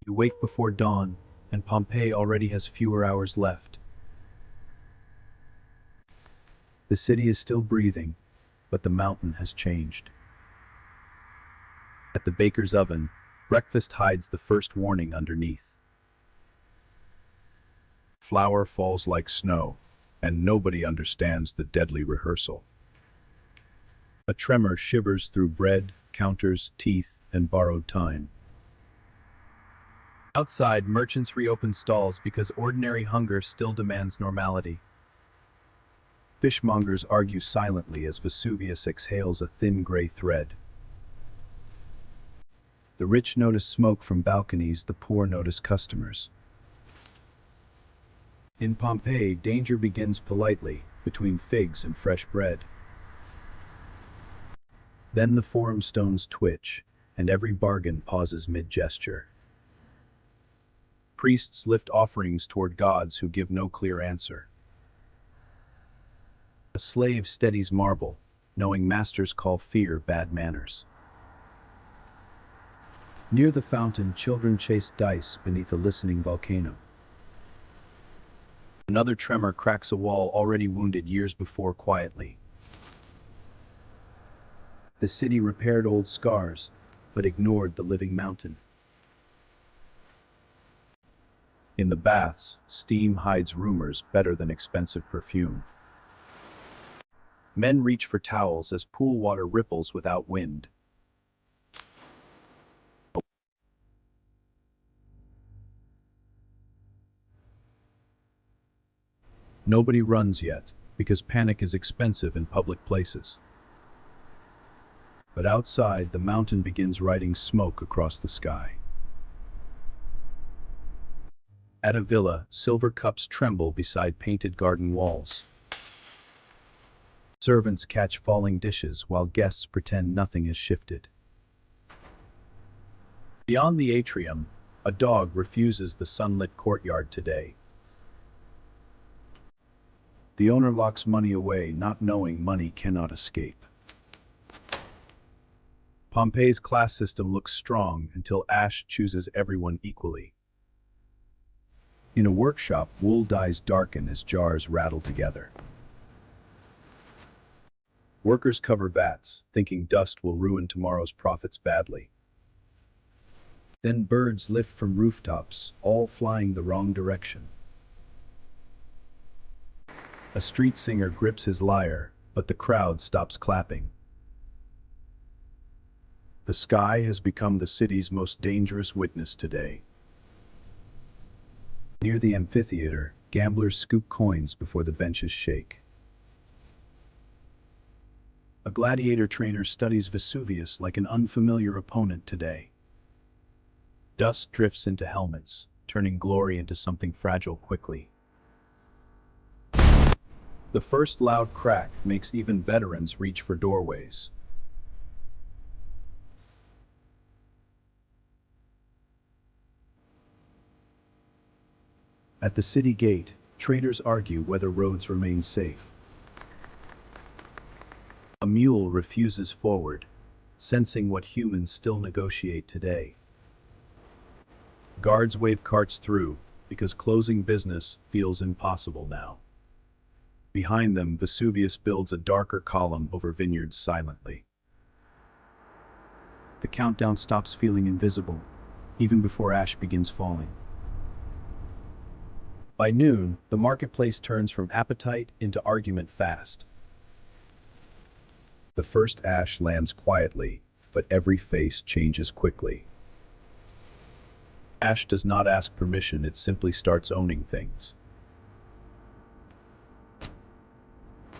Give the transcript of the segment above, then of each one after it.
You wake before dawn, and Pompeii already has fewer hours left. The city is still breathing, but the mountain has changed. At the baker's oven, breakfast hides the first warning underneath. Flour falls like snow, and nobody understands the deadly rehearsal. A tremor shivers through bread, counters, teeth, and borrowed time. Outside, merchants reopen stalls because ordinary hunger still demands normality. Fishmongers argue silently as Vesuvius exhales a thin gray thread. The rich notice smoke from balconies, the poor notice customers. In Pompeii, danger begins politely, between figs and fresh bread. Then the forum stones twitch, and every bargain pauses mid-gesture. Priests lift offerings toward gods who give no clear answer. A slave steadies marble, knowing masters call fear bad manners. Near the fountain, children chase dice beneath a listening volcano. Another tremor cracks a wall already wounded years before quietly. The city repaired old scars, but ignored the living mountain. In the baths, steam hides rumors better than expensive perfume. Men reach for towels as pool water ripples without wind. Nobody runs yet, because panic is expensive in public places. But outside, the mountain begins riding smoke across the sky. At a villa, silver cups tremble beside painted garden walls. Servants catch falling dishes while guests pretend nothing has shifted. Beyond the atrium, a dog refuses the sunlit courtyard today. The owner locks money away, not knowing money cannot escape. Pompeii's class system looks strong until ash chooses everyone equally. In a workshop, wool dyes darken as jars rattle together. Workers cover vats, thinking dust will ruin tomorrow's profits badly. Then birds lift from rooftops, all flying the wrong direction. A street singer grips his lyre, but the crowd stops clapping. The sky has become the city's most dangerous witness today. Near the amphitheater, gamblers scoop coins before the benches shake. A gladiator trainer studies Vesuvius like an unfamiliar opponent today. Dust drifts into helmets, turning glory into something fragile quickly. The first loud crack makes even veterans reach for doorways. At the city gate, traders argue whether roads remain safe. A mule refuses forward, sensing what humans still negotiate today. Guards wave carts through, because closing business feels impossible now. Behind them, Vesuvius builds a darker column over vineyards silently. The countdown stops feeling invisible, even before ash begins falling. By noon, the marketplace turns from appetite into argument fast. The first ash lands quietly, but every face changes quickly. Ash does not ask permission, it simply starts owning things.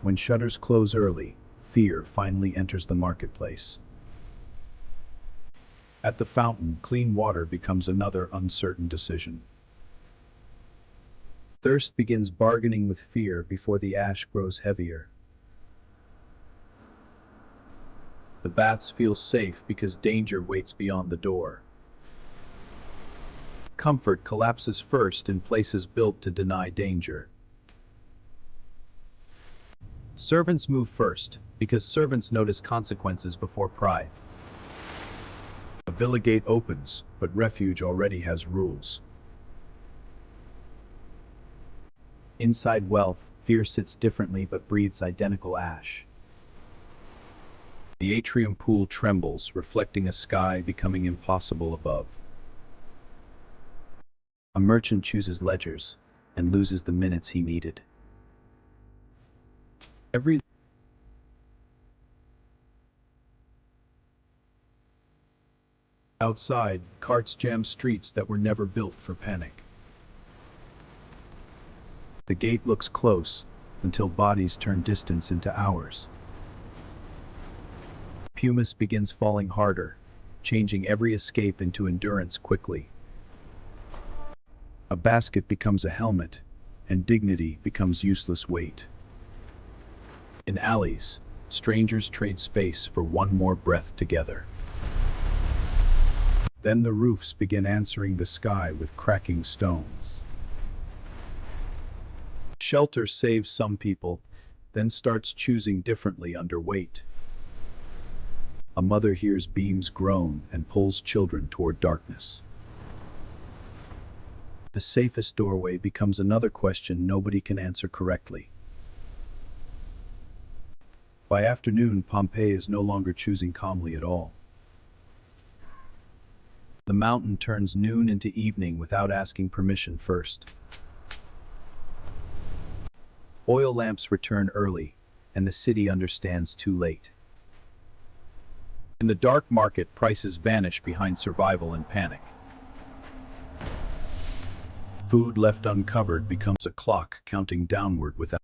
When shutters close early, fear finally enters the marketplace. At the fountain, clean water becomes another uncertain decision. Thirst begins bargaining with fear before the ash grows heavier. The baths feel safe because danger waits beyond the door. Comfort collapses first in places built to deny danger. Servants move first, because servants notice consequences before pride. villa gate opens, but refuge already has rules. Inside wealth, fear sits differently but breathes identical ash. The atrium pool trembles, reflecting a sky becoming impossible above. A merchant chooses ledgers and loses the minutes he needed. Outside, carts jam streets that were never built for panic. The gate looks close until bodies turn distance into hours. Pumice begins falling harder, changing every escape into endurance quickly. A basket becomes a helmet, and dignity becomes useless weight. In alleys, strangers trade space for one more breath together. Then the roofs begin answering the sky with cracking stones. Shelter saves some people, then starts choosing differently under weight. A mother hears beams groan and pulls children toward darkness. The safest doorway becomes another question nobody can answer correctly. By afternoon, Pompeii is no longer choosing calmly at all. The mountain turns noon into evening without asking permission first. Oil lamps return early, and the city understands too late. In the dark market, prices vanish behind survival and panic. Food left uncovered becomes a clock counting downward without.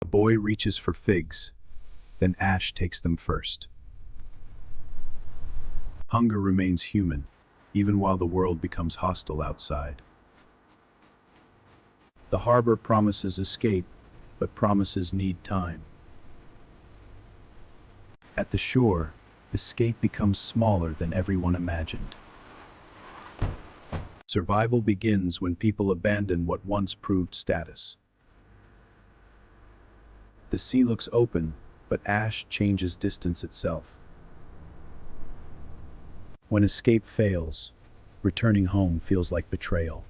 A boy reaches for figs, then ash takes them first. Hunger remains human, even while the world becomes hostile outside. The harbor promises escape, but promises need time. At the shore, escape becomes smaller than everyone imagined. Survival begins when people abandon what once proved status. The sea looks open, but ash changes distance itself. When escape fails, returning home feels like betrayal.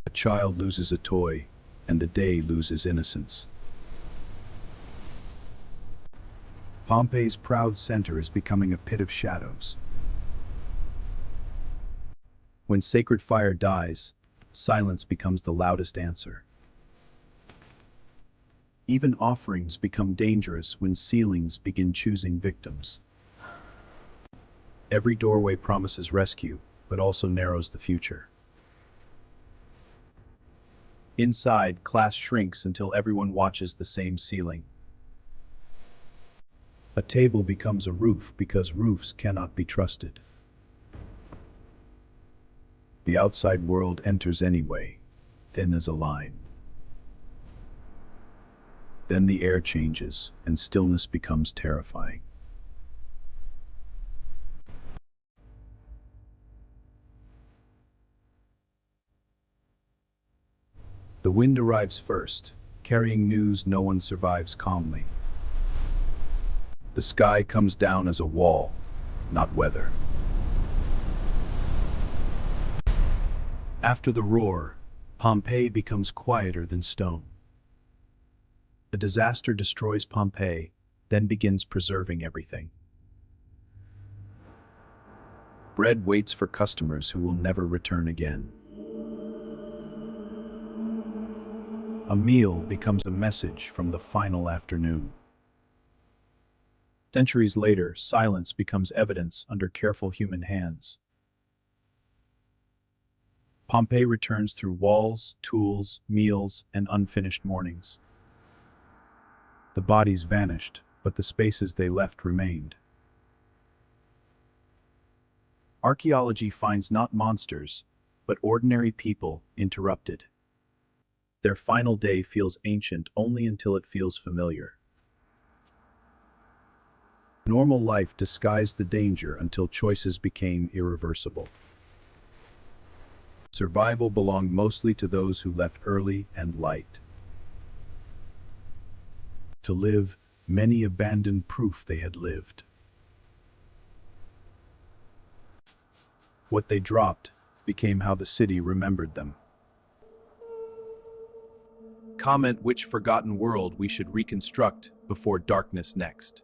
A child loses a toy, and the day loses innocence. Pompeii's proud center is becoming a pit of shadows. When sacred fire dies, silence becomes the loudest answer. Even offerings become dangerous when ceilings begin choosing victims. Every doorway promises rescue, but also narrows the future. Inside, class shrinks until everyone watches the same ceiling. A table becomes a roof because roofs cannot be trusted. The outside world enters anyway, thin as a line. Then the air changes, and stillness becomes terrifying. The wind arrives first, carrying news no one survives calmly. The sky comes down as a wall, not weather. After the roar, Pompeii becomes quieter than stone. The disaster destroys Pompeii, then begins preserving everything. Bread waits for customers who will never return again. A meal becomes a message from the final afternoon. Centuries later, silence becomes evidence under careful human hands. Pompeii returns through walls, tools, meals, and unfinished mornings. The bodies vanished, but the spaces they left remained. Archaeology finds not monsters, but ordinary people interrupted. Their final day feels ancient only until it feels familiar. Normal life disguised the danger until choices became irreversible. Survival belonged mostly to those who left early and light. To live, Many abandoned proof they had lived. What they dropped became how the city remembered them. Comment which forgotten world we should reconstruct before darkness next.